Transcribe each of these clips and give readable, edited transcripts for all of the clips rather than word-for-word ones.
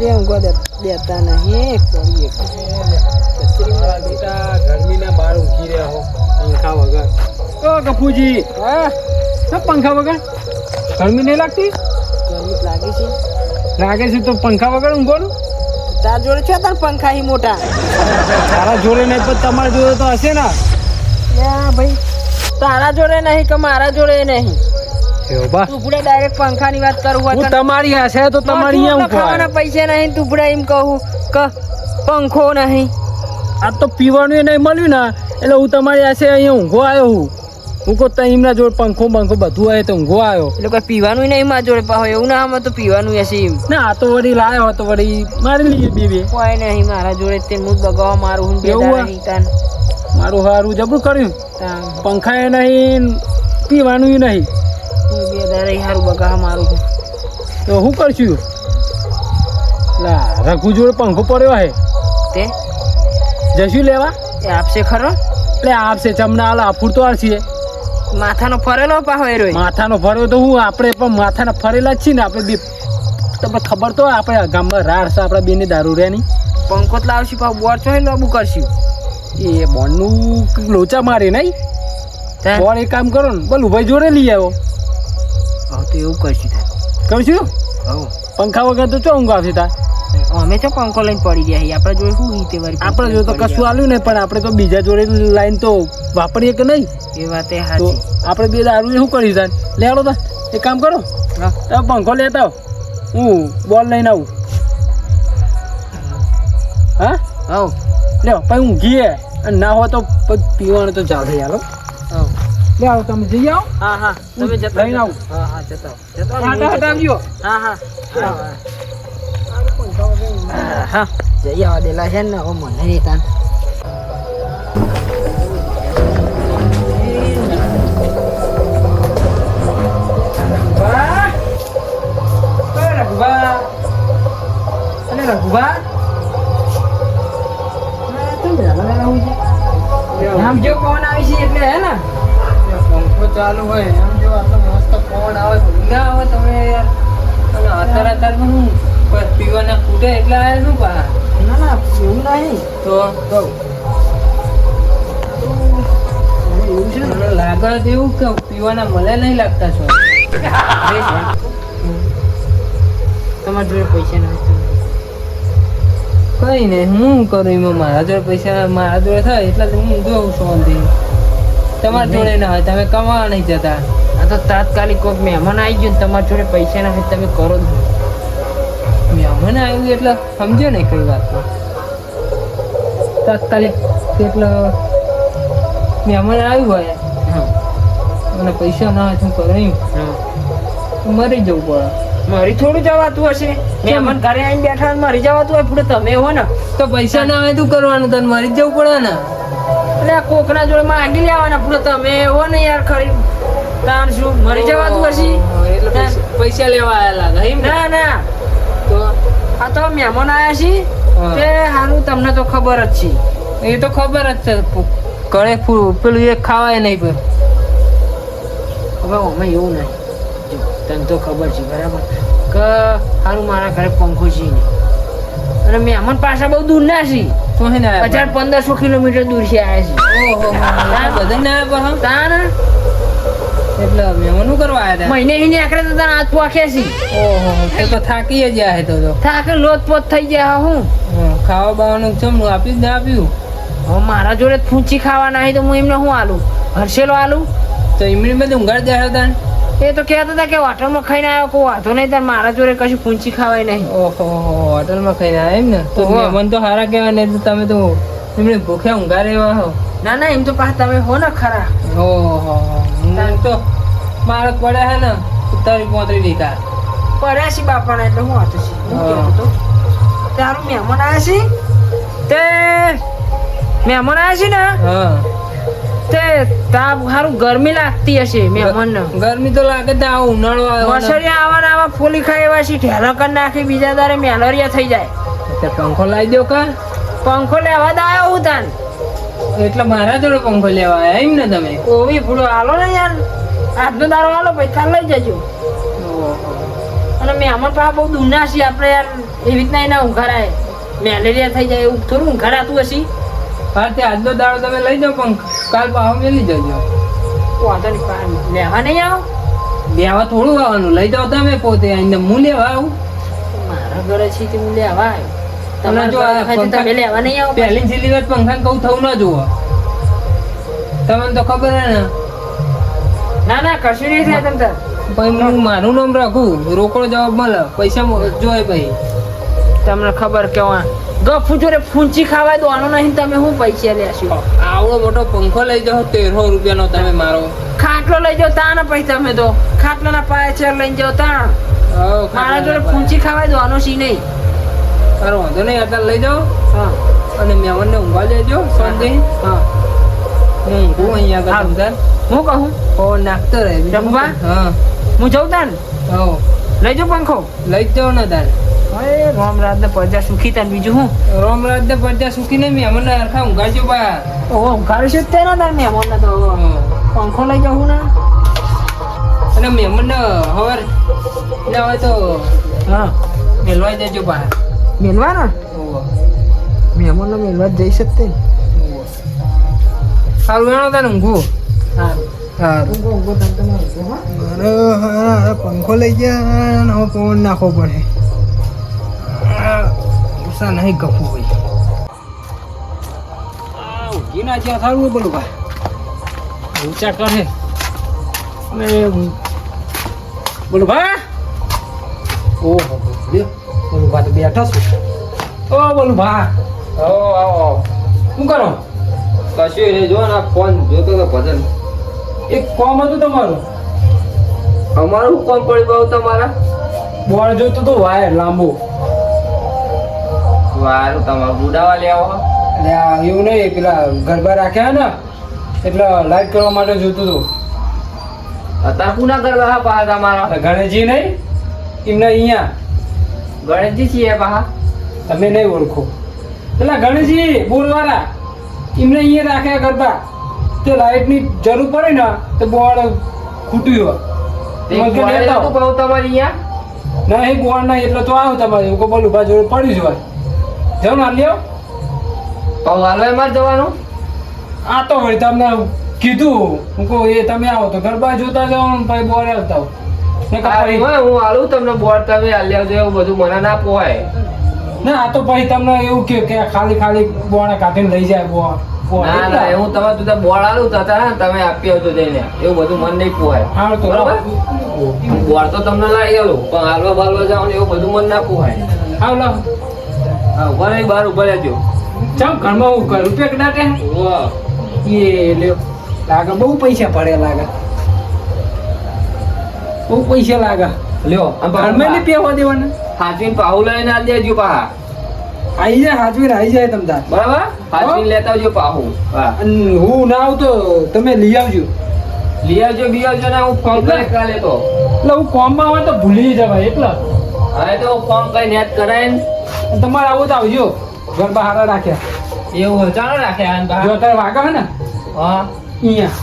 દે ઊંઘો દેતા નહીં પડીએ બેટા ગરમીના બહાર ઊંઘી રહ્યા હો પંખા વગર. ઓ કપૂજી, હા સબ પંખા વગર ગરમી નહીં લાગતી? ગરમી લાગી છે લાગે છે તો પંખા વગર ઊંઘવાનું? તાર જોડે છે તાર પંખા હી મોટા તારા જોડે નહીં પણ તમારા જોડે તો હશે ને. ભાઈ તારા જોડે નહીં કે મારા જોડે નહીં બા તું પૂરે ડાયરેક્ટ પંખાની વાત કરું હું તમારી હશે તો તમારી અહીંયા ખાવાના પૈસા નહીં તું પૂરે એમ કહું કે પંખો નહીં. આ તો પીવાનું એ નહીં મળ્યું ને એટલે હું તમારી હશે અહીંયા ઊંઘો આવ્યો હું કહું તો એમના જોડે પંખો બધું આવે તો ઊંઘો આવ્યો. એટલે કોઈ પીવાનું નહીં મારા જોડે પાહો એવું ના આમાં તો પીવાનું હશે એમ ના આ તો વળી લાયો હતો વળી મારી લઈએ બે કોઈ નહીં મારા જોડે તે હું બગાવા મારું હું એવું મારું સારું જબરું કર્યું. પંખા એ નહીં પીવાનું નહીં બે દાડા સારું બગાવા મારું તો શું કરશું? લા રઘુ જોડે પંખો પડ્યો હે તે જશું લેવા એ આપશે ખરો એટલે આપશે ચમના આલા ફૂટતો આવશે. માથાનો ફરેલો પાહો એ રોય માથાનો ફર્યો તો હું આપણે પણ માથાના ફરેલા જ છીએ ને આપણે બે તમને ખબર તો આપણે ગામમાં રાડ છે આપણા બેની દારૂ રેની. પંખો જ લાવશું પાછું બોર છો લોબુ કરશું એ બોનનું લોચા મારે નહીં બોર એક કામ કરો ને બોલું ભાઈ જોડે લઈ આવ્યો. હા તો એવું કરશું કરશું હા પંખા વગર તો ચો ઊંઘ આવશે તાર. અમે તો પંખો લઈને પડી ગયા છીએ આપણા જોડે શું રીતે વારી આપણે જોડે તો કશું આલ્યું નહીં પણ આપણે તો બીજા જોડે લાઈન તો વાપરીએ કે નહીં. એ વાત એ તો સાચી આપણે બે દારૂ શું કરીશું તાર લેવાડો તા એક કામ કરો તમે પંખો લેતા આવો હું બોલ લઈને આવું. હા હવ લ્યો પછી ઊંઘીએ અને ના હોય તો પીવાનું તો ચાલશે યાર. હવ લે આવો તમે જઈ આવો. હા હા તમે જતા લઈને આવું. હા હા જતા હટાવજો. હા હા હા જઈ આવા દેલા છે ને હવે મને નહીં તાન આમ જો કોણ આવી છે એટલે હે ને પંખો ચાલુ હોય એમ જો આટલો મસ્ત પવન આવે ના આવે તમે યાર અને અત્યારે હું પીવાના કૂટે એટલે આવે શું પા ના ના એવું નહીં તો એવું છે મને લાગે છે એવું કે પીવાના મળે નહીં લાગતા છો. તમારા જોડે પૈસા ના કઈ નહીં હું કરું એમાં મારા જોડે પૈસા મારા જોડે થાય એટલે હું જોઉં શાંતિ. તમારા જોડે ના હોય તમે કમાવા નહીં જતા. આ તો તાત્કાલિક કોઈક મહેમાન આવી ગયું ને તમારા જોડે પૈસા ના હોય તમે કરો જ મહેમાન આવ્યું એટલે સમજો ને કઈ વાતમાં તાત્કાલિક એટલે મહેમાન આવ્યું હોય અને પૈસા ના હોય શું કરું એમ મરી જવું પડે. મારી થોડું જવાતું હશે મહેમાન ઘરે આવીને બેઠા મારી જવાતું હોય પૂરે તમે હો ને તો પૈસા ના હોય તું કરવાનું તને મરી જવું પડે ને. એટલે કોકના જોડે માંગી લેવાના પૂરે તમે હો ને યાર ખરી તાણ શું મરી જવાતું હશે એટલે પૈસા લેવા આયા લાગે એમ. ના ના તો આ તો મહેમાન આવ્યા છે તે સારું તમને તો ખબર જ છે. એ તો ખબર જ છે કળે પેલું એક ખાવાય નહીં પણ હવે અમે એવું નહીં જો તને તો ખબર છે બરાબર કે સારું મારા ઘરે પંખો છે નહીં અને મહેમાન પાછા બહુ દૂર ના છે તો હે ને 1500 કિલોમીટર દૂર છે આવ્યા છે. ઓહો બધા ના આવ્યા તાન એટલે મહેમાનું કરવા આવ્યા મહિને હિને આખરે તો તાન હાથ પોખે છે. ઓહો તો થાકી જ જાય તો થાકે લોટપોટ થઈ ગયા હું ખાવા બાવાનું જમનું આપ્યું જ ના આપ્યું. હવે મારા જોડે ફૂંચી ખાવાના હોય તો હું એમને શું આલું હર્ષેલો આલું તો એમની બધું ઊંઘાડ જાય હતા. એ તો કહેતા હતા કે હોટલમાં ખાઈને આવ્યો કોઈ વાંધો નહીં તાર મારા જોડે કશું ફૂંચી ખાવાય નહીં. ઓહો હોટલમાં ખાઈને આવ્યા એમ ને તો મહેમાન તો સારા કહેવાય ને તમે તો એમને ભૂખ્યા ઊંઘા રહેવા હો. ના ના એમ તો પાછા તમે હો ને ખરા. ઓહો હું તો મારે પડે હે ને 30-35 વીઘા પડ્યા છે બાપાના એટલે હું વાંધો છે હું કહેતો તો તારું મહેમાન આવ્યા છે તે મહેમાન આવ્યા છે ને હા તે તાપ સારું ગરમી લાગતી હશે મહેમાન ને. ગરમી તો લાગે તો આ ઉનાળો આવ્યો ને. મસરિયા આવા આવા ફોલી ખાય એવા છે ઢેલા કરી નાખી બીજા દારે મેલેરિયા થઈ જાય. તે પંખો લાવી દો કા પંખો લેવા જ આવ્યો હું તાન એટલે મારા જોડે પંખો લેવા આવ્યા એમ ને તમે. ઓવી ફૂડો હાલો ને યાર આજનો દારો હાલો પૈસા લઈ જજો. અને મહેમાન પાસે બહુ દૂરના છીએ આપણે યાર એ રીતના એના ઊંઘારાય મેલેરિયા થઈ જાય એવું થોડું ઊંઘારાતું હશે. હા તે આજનો દાડો તમે લઈ જાઓ પણ કાલ પાછો મેલી જજો. વાંધો નહીં, લેવા નહીં આવો. બેવા થોડું આવવાનું લઈ જાઓ તમે પોતે આઈને હું લેવા આવું. મારા ઘરે છે તે હું લેવા આવ્યો. તમે જો આ તમે લેવા નહીં આવો. પહેલી છેલ્લી વાર પંખાને કહું થવું ના જુઓ. તમને તો ખબર હે ને. ના ના કશું નહીં થાય તમ તાર. પછી હું મારું નામ રાખું, રોકડો જવાબ મળે, પૈસા જોઈએ પછી. તમને ખબર કેવા ગફુ જોડે ફૂંચી ખાવા દોવાનો નહીં, તમે શું પૈસા લેશો? આવડો મોટો પંખો લઈ જાઓ 1300 રૂપિયાનો તમે મારો. ખાટલો લઈ જાઓ તા ને પછી તમે તો ખાટલાના પાયા ચેર લઈને જાઓ તા. મારા જોડે ફૂંચી ખાવા દોવાનો સી નહીં. તારો વાંધો નહીં, અત્યારે લઈ જાઓ હા અને મહેમાનને ઊંઘવા લેજો શાંતિ. હા હું ઊંઘું અહીંયા આગળ સમજાર. હું કહું ફોન નાખતો રહે. જમવા? હા હું જઉં તાન હો લઈ જાઉં પંખો. લઈ જ જાઓ ને તાર. અરે રામરાજ ને પ્રજા સુખી તાન બીજું હું. રોમરાજ ને પડ્યા સુખી ને મહેમાનને હરખા ઊંઘાડજો બા. ઓહો ઘરે છે તે ના તાર મહેમાનને તો પંખો લઈ જાઉં ને. અને મહેમાનને હવાર ના હોય તો હા મેલવાઈ દેજો બા. મેલવા ને મહેમાનને મેલવા જઈ શકતે. સારું વેણો તાને ઊંઘું. સારું સારું અરે પંખો લઈ ગયા હવે પવન નાખવો પડે. ગુસ્સા નહીં ગફું ભાઈ. ઊંઘી ના જ્યાં સારું હોય બોલું ભાઈ. ઊંચા કરે બોલું ભાઈ. ઓહો બોલું ભાઈ તો બેઠા છું. ઓ બોલું ભાઈ. આવો શું કરો? કશું નહીં, જો ને આ ફોન જોતો તો ભજન. એક કોમ હતું તમારું. અમારું શું કોમ પડી ગયું તમારા? બોર્ડ જોતો તો વાયર લાંબો. વારું તમારું બુડાવા લે આવો. એટલે આ એવું નહીં, પેલા ગરબા રાખ્યા ને એટલે લાઈટ કરવા માટે જોતું હતું. અત્યારે કુના કરવા હા પા તમારા? ગણેશજી નહીં એમને અહીંયા. ગણેશજી છીએ પા. તમે નહીં ઓળખો પેલા ગણેશજી બોલવાળા એમને અહીંયા રાખ્યા ગરબા. તે લાઈટની જરૂર પડે ને તો બોર્ડ ખૂટ્યું હોય. કહું તમારી અહીંયા નહીં બોર્ડ નહીં એટલે તો આવું તમારે એવું બોલું બા જોડે પડી જ હોય. જાઓ ને લ્યો. કહું હાલવામાં જવાનું. આ તો વળી તમને કીધું હું કહું એ તમે આવો તો ગરબા જોતા જાઓ ને પછી બોર્ડ આવતા હો. હું હાલું તમને બોર્ડ તમે હાલી આવજો, એવું બધું મને ના પોહાય. ના આ તો પછી તમને એવું કે ખાલી ખાલી બોર્ડ કાઢીને લઈ જાય બોર્ડ. ના ના એવું તમે તું બોર્ડ હાલું થતા તમે આપી આવજો જઈને, એવું બધું મન નહીં પોહાય. હા તો બરોબર. બોર્ડ તો તમને લાવી આલું પણ હાલવા બાલવા જાવ ને એવું બધું મન ના પોહાય. આવ લાવ. હા ઉભા રહી બહાર ઉભા રહેજો. ચાલ ઘરમાં હું કરું રૂપિયા કદાટે એ લ્યો. લાગે બહુ પૈસા પડે લાગે. બહુ પૈસા લાગે. લ્યો ઘરમાં નહીં પેવા દેવાના. હાથવીને પાહુ લઈને આલી દેજો પાહા. આવી જાય હાજવીર આવી જાય તમ તાર. બરાબર હાથવીને લેતા આવજો પાહુ. હા અને હું ના આવતો તમે લઈ આવજો. લઈ આવજો બી આવજો ને હું ફોન કરે કાલે તો. એટલે હું કોમમાં આવે તો ભૂલી જવાય એટલે. હવે તો ફોન કઈ નેટ કરાય ને. તમારે આવો તો આવજો. ગરબા હારા રાખ્યા. એવું ચાલો રાખે આન બા. જો તારે વાગા હે ને હા અહીંયા.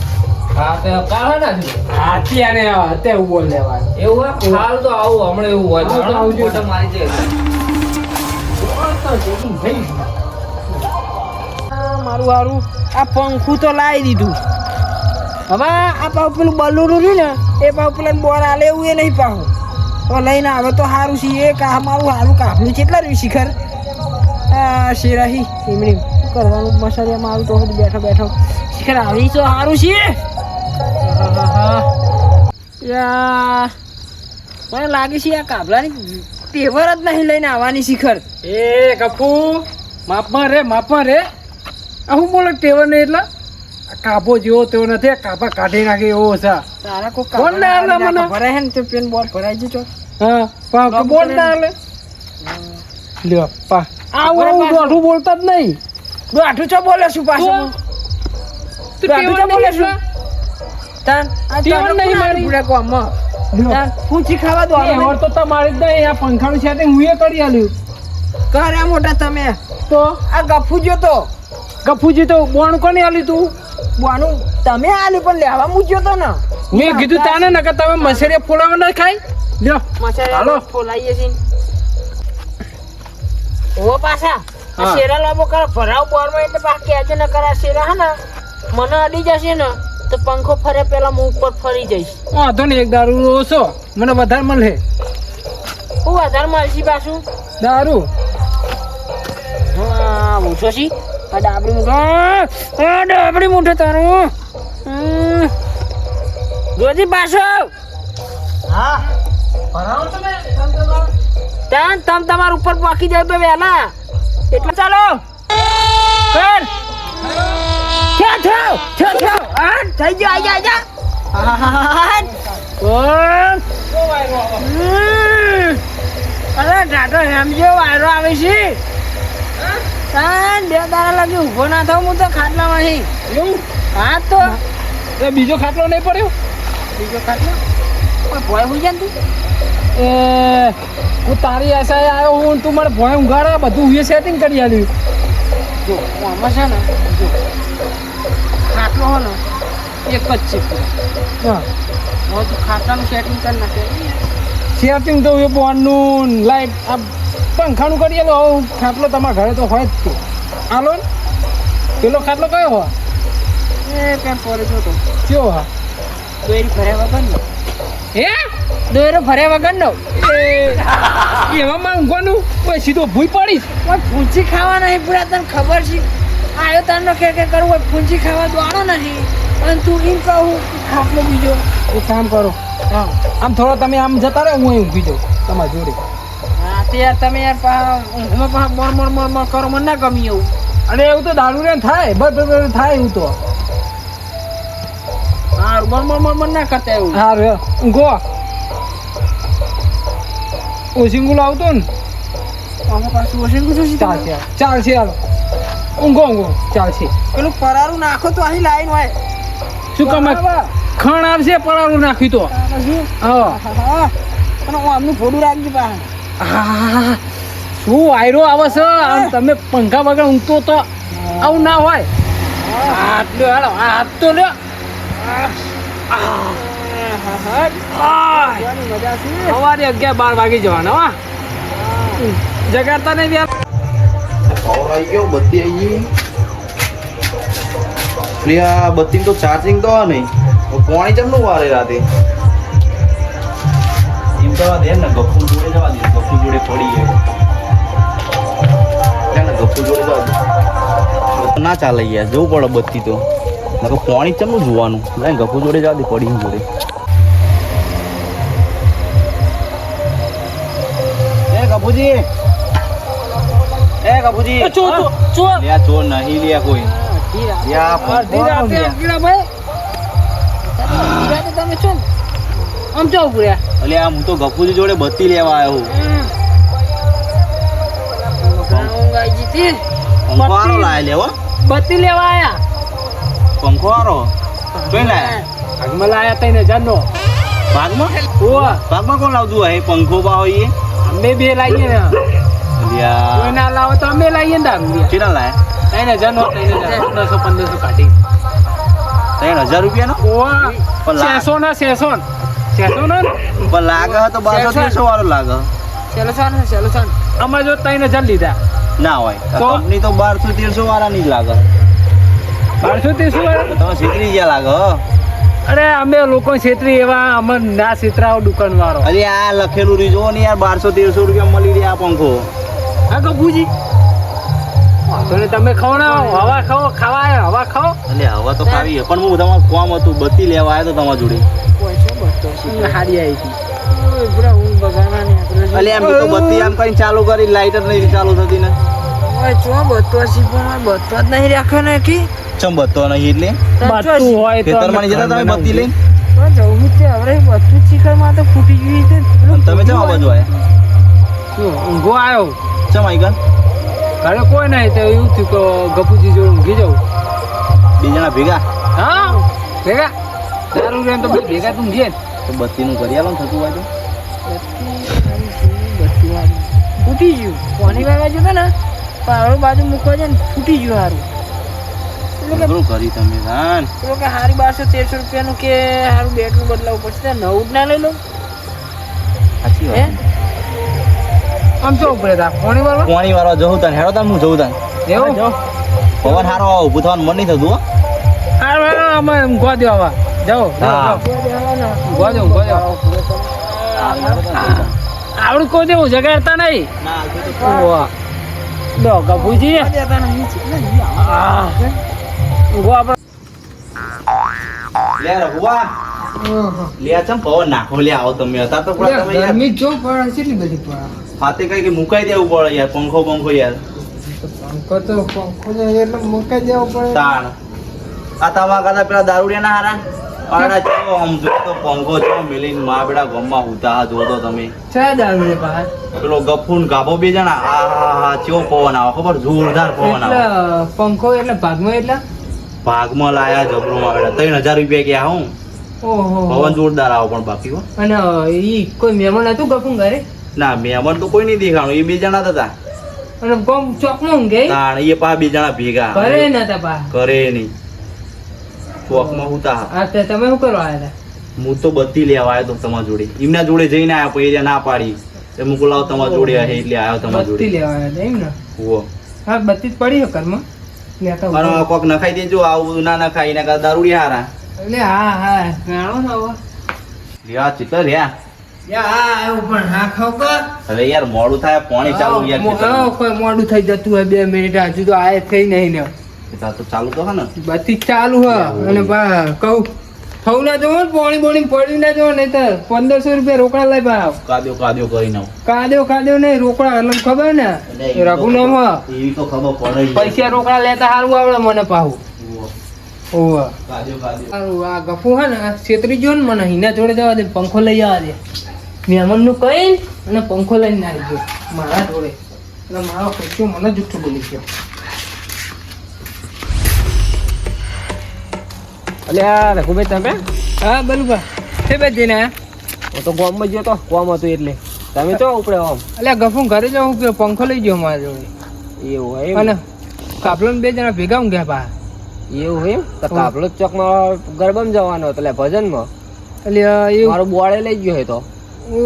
હા તો કાઢો નાખજો. અત્યારે અત્યારે બોલ લેવા. એવું હોય હાલ તો આવું હમણાં એવું હોય હા, તો આવજો. ફોટો મારી જાય. મારું હારું આ પંખું તો લાવી દીધું. હવે આ પાવ પેલું બલુરું રહ્યું ને એ પાવ પેલા બોર આલે એવું એ નહીં પાવું. હવે લઈને આવે તો સારું છે. એ મારું સારું કાપલું કેટલા રહ્યું શિખર આ શેરાહી એમની કરવાનું મસાલિયા મારું તો બેઠો બેઠો શિખર આવી તો સારું છે. યાર મને લાગે છે આ કાબલાની તેવર જ નહીં લઈને આવવાની શિખર. એ કપુ માપમાં રે માપમાં રે. આ હું બોલો ટેવર નહીં એટલે કાપો જેવો તેવો નથી. કાપા કાઢી નાખે એવો છે. તારા કોઈ કોણ ના આલે મને? ભરાય હે ને તે પેન બોર ભરાઈ જજો. હા પા બોલ ના આલે. લ્યો પા આવું દોઢું બોલતા જ નહીં. દોઢું ચો બોલે શું પાછું? દોઢું ચો બોલે શું? તાન આ ટેવર નહીં મારી. પૂરા કોમમાં લ્યો. તાન પૂછી ખાવા દો. ટેવર તો તમારી જ નહીં. આ પંખાનું સેટિંગ હું એ કરી આલ્યું. કરે મોટા તમે તો આ ગફુ જો તો ગફુજી તો બોણ કોને આલ્યું તું? બોનું તમે આલી પણ લેવા મૂક્યો તો ને. મેં કીધું તાને ને કે તમે મસેરિયા ફોલાવા ના ખાય. લ્યો મસાલા હાલો. ફોલાઈએ છે. ઓ પાછા હા. શેરા લાંબો કરે ભરાવ બોરમાં એટલે બાકી આજે ન કરા શેરા હે ને મને અડી જશે ને તો પંખો ફરે પેલા હું ઉપર ફરી જઈશ. વાંધો નહીં, એક દારૂ ઓછો મને વધારે મળે. હું વધારે મળશી પાછું દારૂ હા ઓછો છી આ ડાબડી મૂઠો આ ડાબડી મૂઠો તારું જોજી પાછો હા ભરાવો તમે ત્યાં તમ તમારા ઉપર પાકી જાય તો વહેલા એટલે ચાલો કર થઈ ગયો આજા અરે ટાટો હેમજો વાયરો આવે છે તાન બે દાડા લાગે ઊભો ના થાવ હું તો ખાટલામાં છી એવું હા તો એ બીજો ખાટલો નહીં પડ્યો? બીજો ખાટલો કોઈ ભોય હોઈ જાય ને તું એ હું તારી આશાએ આવ્યો હું, તું મને ભોય ઊંઘાડા બધું એ સેટિંગ કરી આલ્યું. જો આમાં છે ને જો ખાટલો હો ને એક જ છે હા હવે તું ખાટલાનું સેટિંગ કરી નાખે સેટિંગ તો એ બોનનું લાઈટ આ પંખાનું કરી આલો. હવે ખાટલો તમારા ઘરે તો હોય જ તે. હાલો ને પેલો ખાટલો કયો હોય? એ કેમ પડે જો તો કયો હા? દોરી ભર્યા વગર નો હે દોરો ભર્યા વગર નો એવામાં ઊંઘવાનું કોઈ સીધો ભૂઈ પડીશ. ઓય ફૂંચી ખાવા નહીં પૂરા તને ખબર છે આયો તારનો કે કરવું હોય ફૂંચી ખાવા દોડો નથી અને તું એમ કહું ખાટલો બીજો એક કામ કરો, હા આમ થોડો તમે આમ જતા રહો, હું અહીં ઊંઘી જાઉં તમારી જોડે. હા તે યાર તમે યાર ઊંઘમાં પાછા મોર કરો મને ના ગમી એવું અને એવું તો દારૂ રે થાય બરાબર થાય એવું તો. હા મોર ના કરતા એવું હા રે ઊંઘો. ઓસિંગુલ આવતો ને આમાં પાછું વસેલું છે ચાલશે ચાલશે હાલો ઊંઘો ચાલશે. પેલું પરારું નાખો તો અહીં લાઈન હોય શું કમે ખણ આવશે પરાળું નાખ્યું તો. હા અને હું આમનું ફોડું રાખજો પાછા હા શું વાયરો આવે છે આમ તમે પંખા વગર ઊંઘતો તો આવું ના હોય. હાથ લ્યો હાલો હાથ તો લ્યો. મજા છે સવારે 11-12 વાગી જવાના હા જગાડતા નહીં યાર. પાવર આવી ગયો, બત્તી આવી ગઈ. પેલી આ બત્તી તો ચાર્જિંગ તો નહીં, પાણી ચમનું વારે રાતે. એમ તો દે ને ગફ્ફુ જોડે જવા દે, ગફ્ફુ જોડે પડી ગયો ને ગફ્ફુ જોડે જવા દે. ના ચાલે યાર, જવું પડે બત્તી તો પાણી ચમનું જોવાનું. લાઈ ગફ્ફુ જોડે જવા દે, પડી જોડે. એ ગફ્ફુજી, એ ગફ્ફુજી, ચોર લ્યા ચોર નહીં લ્યા કોઈ. યા અડધી રાતે અગિયાર ભાઈ તમે છો ને આમ જાવ પૂર્યા અલ્યા હું તો ગફુજી જોડે બત્તી લેવા આવ્યો હું. ઊંઘ આવી જતી પંખો હારો લાય લેવો, બત્તી લેવા આયા પંખો હારો કઈ લાયા? આગમાં લાયા 3000 નો ભાગમાં ઓવા ભાગમાં કોણ લાવતું હોય પંખો બા હોય એ? અમે બે લાવીએ ને અલ્યા કોઈ ના લાવે તો અમે લાવીએ ને દારૂ કેટલા લાયા? 3000 નો 1500 કાઢી 3000 રૂપિયાનો? ઓવા પણ લાગ- 600 ને પણ લાગે તો 1200-1300 વાળો લાગે. ચલો ચાલ અમે જો 3000 લીધા ના હોય તો? કંપની તો 1200-1300 વાળા ની જ લાગે. 1200 વાળા. તમે શીખરી ગયા લાગે હો. અરે અમે લોકો છેતરી એવા અમે ના છેતરાવ દુકાન વાળો. અરે આ લખેલું રહ્યું જો ને યાર 1200-1300 રૂપિયા મળી રહ્યા આ પંખો. હા ગભુજી તમે ખાઓ ના હવા ખાઓ ખાવા આવ્યા હવા ખાઓ. એટલે હવે તો ખાવી છે પણ હું તમારું કામ હતું બત્તી લેવા આવ્યો તો તમારા જોડે. હારી આવી હતી. પૂરા ઊંઘ બગાડવાની આપણે અલે એમ તો બત્તી આમ કરીને ચાલુ કરી લાઈટ જ નહીં ચાલુ થતી ને. ઓય ચો બતો છે પણ બતો જ નહીં રાખ્યો ને કે ચમ બત્તો નહીં એટલે બાતું હોય તો ખેતરમાં નહીં જતા તમે બત્તી લઈને? જવું છે હવે બધું ચીકરમાં તો ફૂટી ગયું છે અને તમે ચમ આ બાજુ આયા? શું ઊંઘો આવ્યો ચમ આઈ ગયા? ઘરે કોઈ નહીં તો એવું થયું કે ગપુજી જોડે ઊંઘી જાઉં. બે જણા ભેગા હા ભેગા દારૂ રે તો બે ભેગા તું ઊંઘીએ ને. તો બત્તીનું કરી આલો ને થતું હોય તો. ફૂટી ગયું કોની વાગા જતો ને પાવડો બાજુ મૂકવા જાય ને ફૂટી ગયું હારું ઘણું કરી તમે ધાન. પેલો કે હારી 1200-1300 રૂપિયાનું કે હારું બેટરું બદલાવવું પડશે નવું જ ના લઈ લઉં સાચી હે વાત. આમ શું ઉપડે તા પાણી વાળો પાણી વાળો જવું તને હેડો તને હું જવું તને એવું પવન હારો ઊભું થવાનું મન નહીં થતું હો અમે ઊંઘવા દો આવા જાઓ હા. ઊંઘવા દો આવડું કોઈ દેવું જગાડતા નહીં ઓવા દો ગભુજી ઊંઘો આપણે લે રઘુવા લે ચમ પવન નાખો લે આવો તમે હતા તો પણ તમે યાર ગરમી જો પડે કેટલી બધી પડે ફાતે કઈ કે મુકાઈ દેવું પડે યાર પંખો યાર પંખો તો એટલે મૂકાઈ દેવો પડે તાણ આ તમારા કરતા પેલા દારૂડિયા ના હારા આડા ચો આમ જો તો પંખો ચો મેલીને મા બેડા ગમમાં ઉતા જોતો તમે છે દારૂ રે બહાર પેલો ગફુન ગાભો બે જણા આ ચો પવન આવે ખબર જોરદાર પવન આવે એટલે પંખો એટલે ભાગમાં એટલે ભાગમાં લાયા જબરો માં બેડા 3000 રૂપિયા ગયા હું ઓહો પવન જોરદાર આવે પણ બાકી હો અને ઈ કોઈ મહેમાન હતું ગફું ઘરે ના મહેમાન તો કોઈ નહીં દેખાણું એ બે જણા જ હતા અને કોમ ચોકમાં ઊંઘે તાણ એ પા બે જણા ભેગા ઘરે નતા પા કરે નહીં ચોકમાં હુતા હા તે તમે શું કરવા આવ્યા હું તો બત્તી લેવા આવ્યો તો તમારા જોડે એમના જોડે જઈને આવ્યો પછી એ ના પાડી એ મુકુ લાવ તમારા જોડે હે એટલે આવ્યો તમારા હતા બત્તી જોડે લેવા આવ્યા હતા એમ ને હો હા બત્તી જ પડી હે ઘરમાં લેતા મારો કોક નખાઈ દેજો આવું બધું ના નખાય એના કરતા દારૂડી હારા એટલે હા હા જાણો ને હવે લ્યા ચિત્ર રહ્યા હા એવું પણ હા ખાવ કર હવે યાર મોડું થાય પાણી ચાલુ યાર ખેતરમાં. કોઈ મોડું થઈ જતું હોય 2 મિનિટ હજુ તો આય થઈ નહીં ને ખેતર તો ચાલુ તો હે ને બત્તી જ ચાલુ હ અને બા કહું થવું ના જવો ને પાણી બોણી પડી ના જવો નહીં તો 1500 રૂપિયા રોકડા લઈ ભાવ કાદ્યો કરીને આવું. કાદ્યો નહીં રોકડા એટલે ખબર ને રઘુનામ હ. એવી તો ખબર પડે યાર. પૈસા રોકડા લેતા સારું આવડે મને પાહુ ઉવ્વ. ઓવા કાદ્યો. સારું આ ગફુ હે ને છેતરી જો ને મને હિના જોડે જવા દે પંખો લઈ આવવા દે મહેમાન નું કઈ અને પંખો લઈને આવી ગયો મારા જોડે એટલે મારો પૈસો મને જુઠ્ઠું બોલી ગયો અલ્યા રઘુભાઈ તમે હા બલુભા તે બે જઈને આયા હું તો ગામમાં ગયો તો કોમ હતું એટલે તમે તો ઉપડે આમ એટલે ગફુ ઘરે જાઉં કે પંખો લઈ ગયો મારા જોડે એવું હોય અને કાપલો ને 2 જણા ભેગા ઊંઘ્યા પા એવું હોય તો કાપલો ચોકમાં ગરબામાં જવાનો એટલે ભજનમાં એટલે એવું મારું બોળે લઈ ગયો હે તો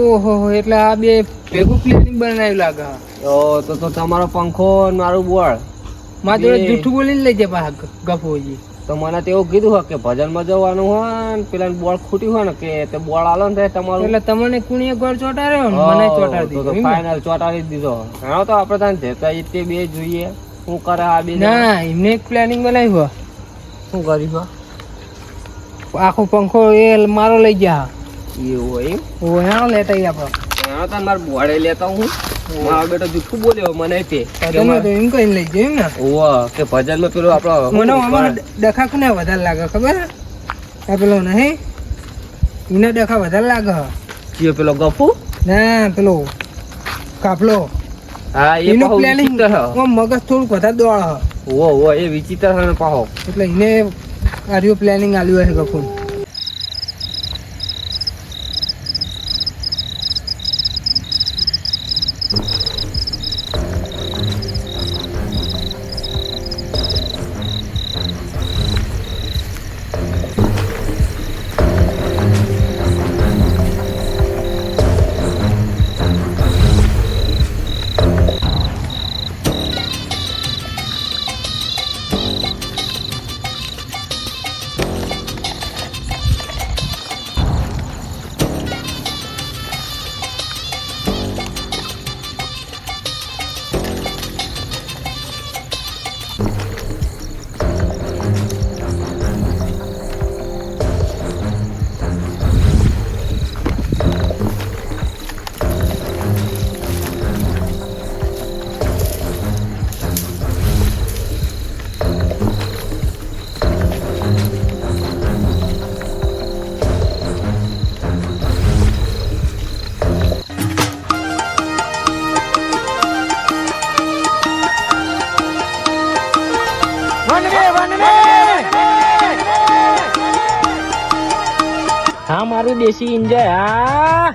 ઓહો એટલે આ બે ભેગું પ્લેનિંગ બનાવ્યું લાગે તો તમારો પંખો ને મારું બોળ મારા જોડે બે. જૂઠું બોલીને લઈ જાય પા ગફુજી તો મને તો એવું કીધું હોય કે ભજનમાં જવાનું હોય ને પેલા બોળ ખૂટ્યું હોય ને કે તે બોળ આલો ને તમારું એટલે તમને કુણીએ ગોળ ચોટાડ્યો ને મને ચોટાડી દીધો એમ ને? ફાઇનલ ચોટાડી જ દીધો હા તો આપણે તને જતા તે બે જોઈએ શું કરે આ બે ના એમને એક પ્લાનિંગ બનાવ્યું શું કર્યું આખો પંખો એ મારો લઈ ગયા એવું હોય એમ ઓહો લેતા આપણે હા તો મારે બોળે લેતા હું મારો બેટો જૂઠું બોલ્યો મને તે ભજનમાં તો એમ કઈ લઈ ગયો એમ ને ઓવા કે ભજનમાં પેલું આપણો મને આમાં ડખા કોને વધારે લાગે ખબર હે? આ પેલો નહીં એને ડખા વધારે લાગે કયો પેલો ગફુ ના પેલો કાપલો હા એ એનું પાહો પ્લાનિંગ વિચિત્ર હ. મગજ થોડુંક વધારે દોડ હ ઓ એ વિચિત્ર છે ને પાહો એટલે એને આર્યું પ્લાનિંગ આલ્યું હશે ગફુર હા મારું દેશી ઇન્જોય હા